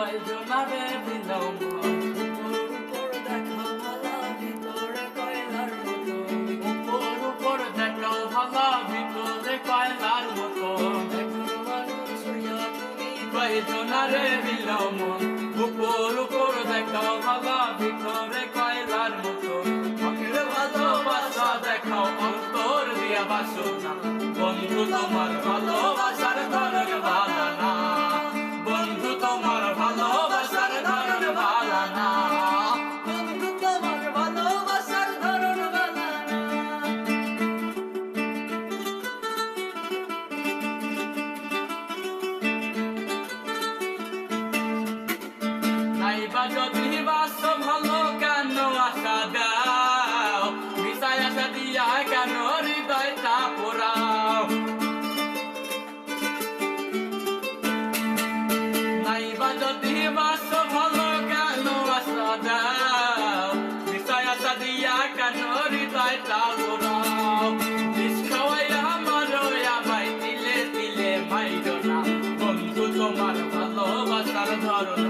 কয়জনারে দিলাম উপর দেখা ভালা ভিতরে কয়লার মতো উপর দেখাও ভালা ভিতরে কয়লার মতো একজন মানুষ হইয়া তুমি কয়জনারে দিলাম উপর দেখাও ভালা ভিতরে কয়লার মতো চোখের ভালোবাসা দেখাও অন্তর দিয়া বাসো না বন্ধু তোমার ভালোবাসার ধরন ভালো না বন্ধু তোমার ভালোবাসার ধরন ভালো না বন্ধু তোমার ভালোবাসার ধরন বালা না নাইবা যদি বাসো ভালো কেন আশা দাও মিশাই আশা দিয়া কেন হৃদয়টা পোড়াও নাইবা যদি বাসো ভালো কেন আশা দাও মিশাই আশা দিয়া কেন হৃদয়টা পোড়াও বিষ খাওয়াইয়া মারো আমায় তিলে তিলে মাইরো না বন্ধু তোমার ভালোবাসার ধরন